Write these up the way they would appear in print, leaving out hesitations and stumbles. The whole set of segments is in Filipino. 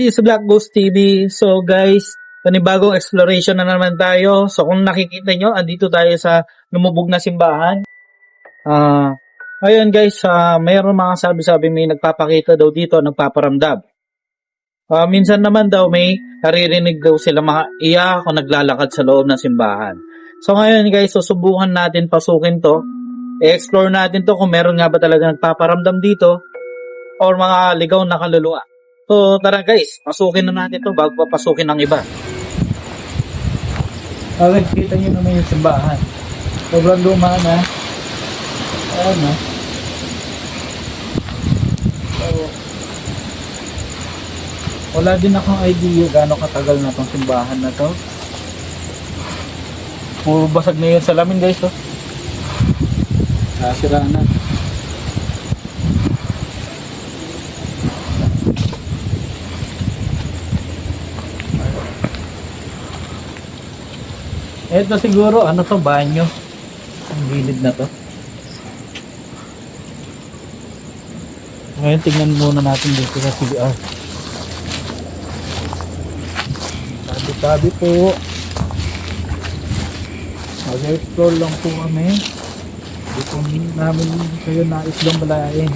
dito sa Black Ghost TV. So guys, panibagong exploration na naman tayo. So kung nakikita nyo, andito tayo sa lumubog na simbahan. Ayun guys, mayroon mga sabi-sabi may nagpapakita daw dito, nagpaparamdam. Minsan naman daw may naririnig daw sila mga iyak o naglalakad sa loob ng simbahan. So ngayon guys, susubukan natin pasukin to. I-explore natin to kung meron nga ba talaga nagpaparamdam dito or mga ligaw na kaluluwa. So tara guys, pasukin na natin to bago papasukin ng iba. Okay, kita nyo naman yung simbahan. Sobrang luma na. Ayan na. So, wala din akong idea gaano katagal na tong simbahan na to. Puro basag na yun salamin guys. Oh. Sira na. Ito siguro, ano to, banyo. Ang gilid na to. Ngayon, tingnan muna natin dito sa CR. Tabi-tabi po. Mag-explore lang po kami. Hindi po namin kayo nais lang balain.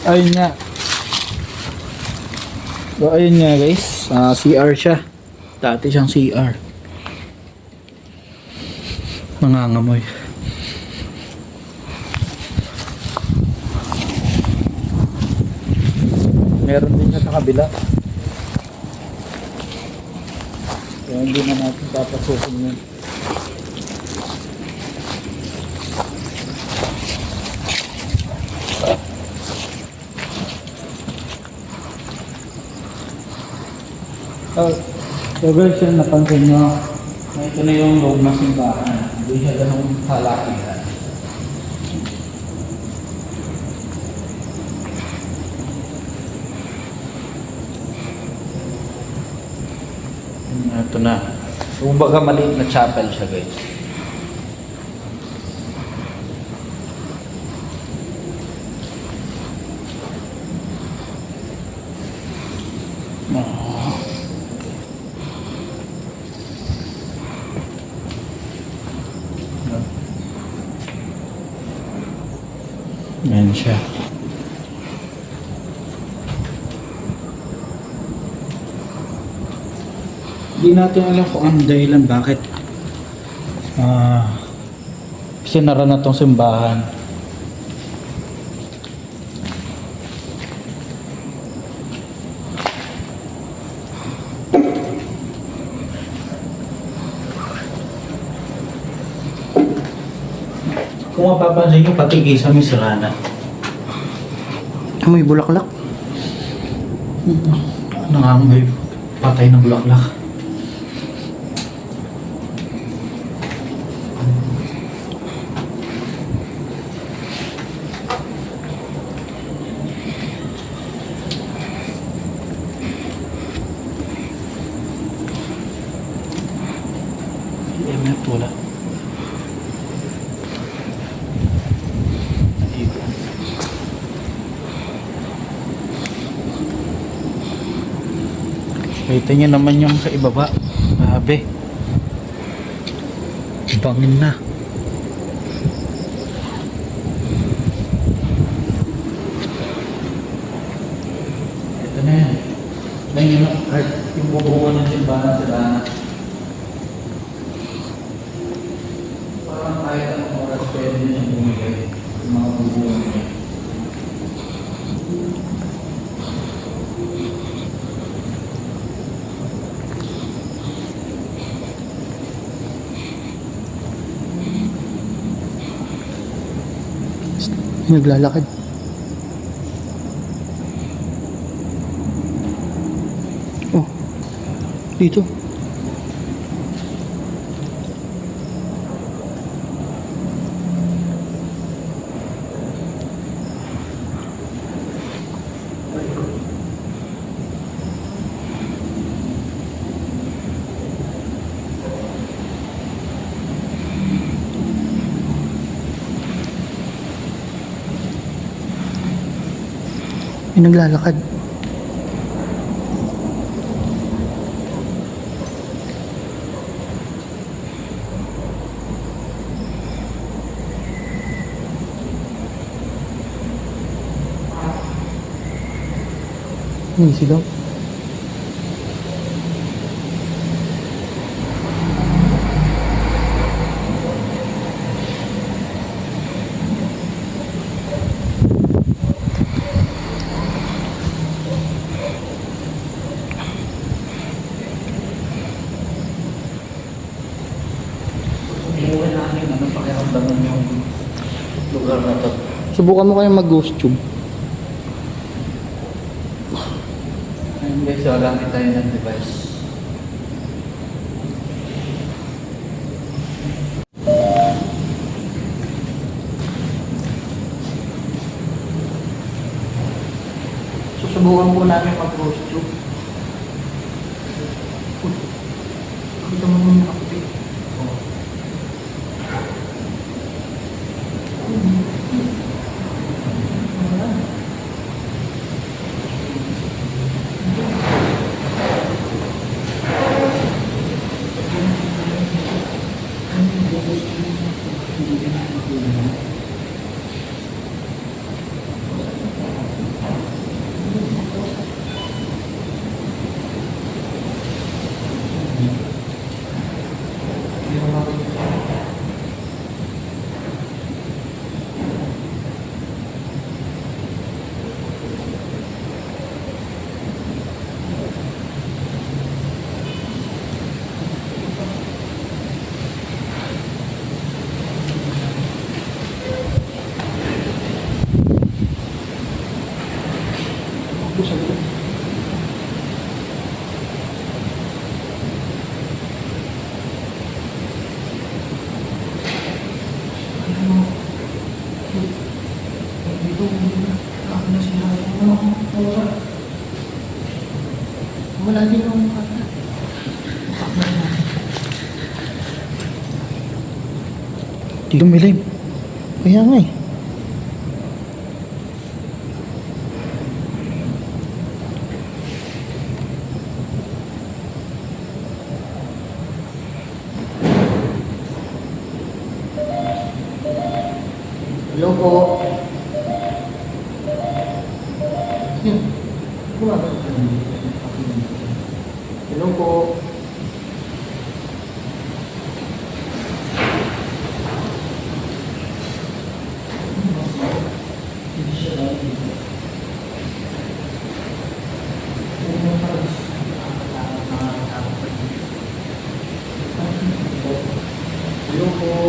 Ayun nga. So ayun nga guys, CR siya. Dati siyang CR. Nangangamoy. Meron din siya sa kabila. Kaya hindi na natin papasukin yun. So guys, yung napansin nyo, na ito na yung loob ng simbahan. Hindi siya ganong halakihan. Ito na. Kumbaga maliit na chapel siya guys. Ayan siya. Hindi natin alam kung ang dahilan bakit sinara na tong simbahan. Kung mapapansin nyo, pati kisame sira na. Amoy bulaklak. Nangangamoy patay na bulaklak. MF wala. Kita nyo naman yung sa ibaba. Grabe. Bangin na. Ito na yan. Ito yung art. Yung bubuo ng simbahan sila na. Parang kahit anong oras pwede na siyang bumigay. Yung mga bubuo niya. Naglalakad. Oh, dito. May naglalakad. May sigaw. Iwan natin anong pakiramdaman yung lugar na to. Subukan mo kayong mag-ghost tube. Ayun guys, gagamit tayo ng device. Susubukan po namin mag-ghost tube. Kita mo yung nakapit. Wala din akong kata. Di lumilim. Kaya nga eh. Hello po. Hello po. Hello po.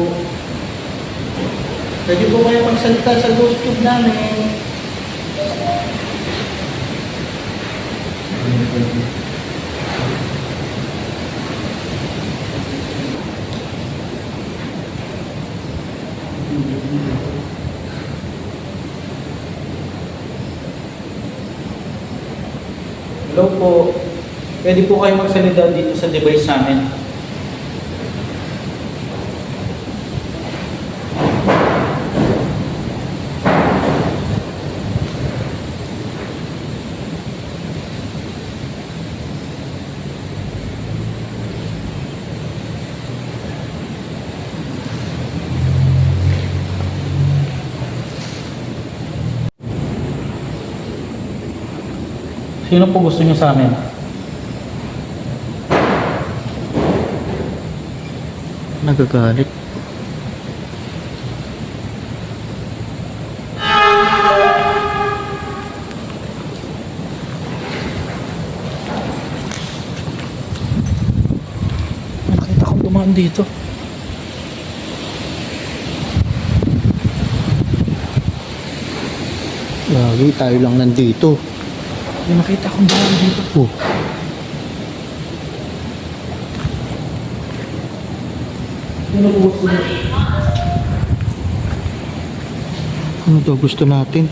Pwede po kayo magsalita sa ghost tube namin. Hello po. Pwede po kayo magsalita dito sa device namin. Sino po gusto niyo sa amin? Nagagalit. Nakita kong dumaan dito. Lagi tayo lang nandito. May nakita kong dumaan dito. Oh. Sino po gusto niyo? Ano daw gusto natin?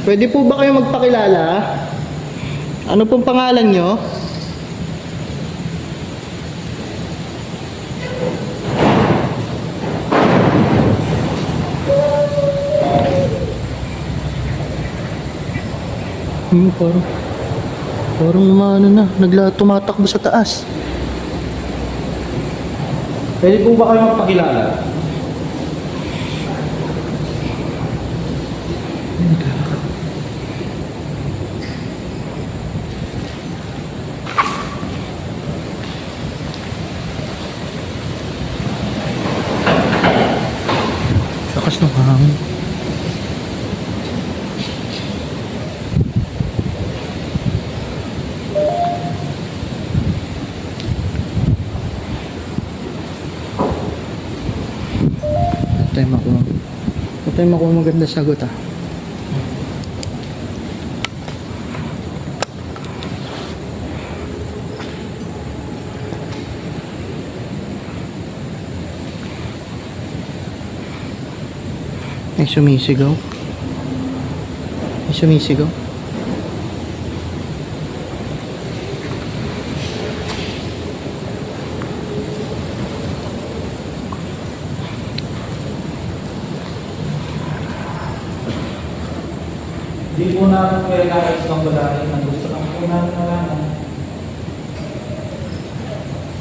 Pwede po ba kayo magpakilala? Ano pong pangalan nyo? Parang ano na, tumatakbo sa taas. Pwede po ba kayo magpakilala? Lakas ng hangin. Tayo makuha maganda sagot ah. May sumisigaw. May sumisigaw. Hindi po namin kailangan ng balay ng gusto ng po namin malaman.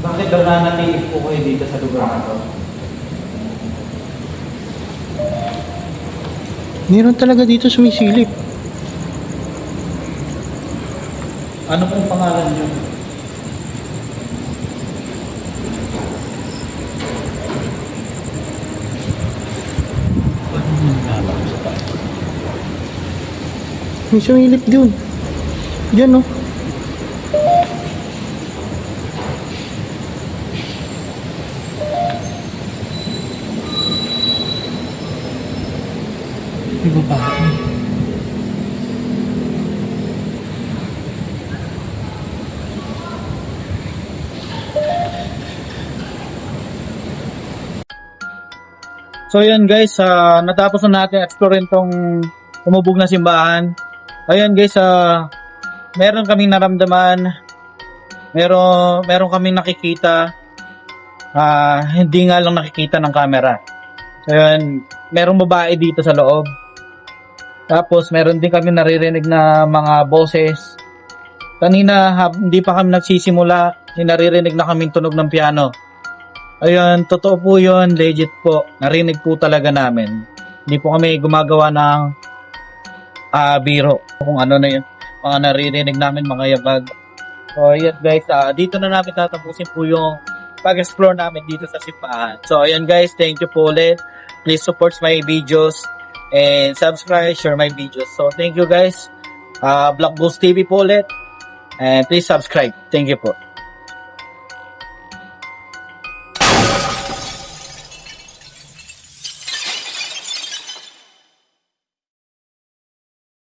Bakit daw nanatili po kayo dito sa lugar na to? Meron talaga dito sumisilip. Ano pong pangalan niyo? May sumilip dun. Diyan oh. May babae. So yan guys, natapos na natin explorein tong umubog na simbahan. Ayun guys, meron kaming naramdaman, meron kaming nakikita, hindi nga lang nakikita ng camera. So yun, merong babae dito sa loob. Tapos meron din kami naririnig na mga boses. Kanina, hindi pa kami nagsisimula, naririnig na kaming tunog ng piano. Ayun, totoo po yun, legit po. Narinig po talaga namin. Hindi po kami gumagawa ng biro. Kung ano na yun, mga naririnig namin, mga yabag. So, ayan guys, dito na namin tatapusin po yung pag-explore namin dito sa simbahan. So, ayan guys, thank you po ulit. Please support my videos and subscribe, share my videos. So, thank you guys. Black Ghost TV po ulit. And please subscribe. Thank you po.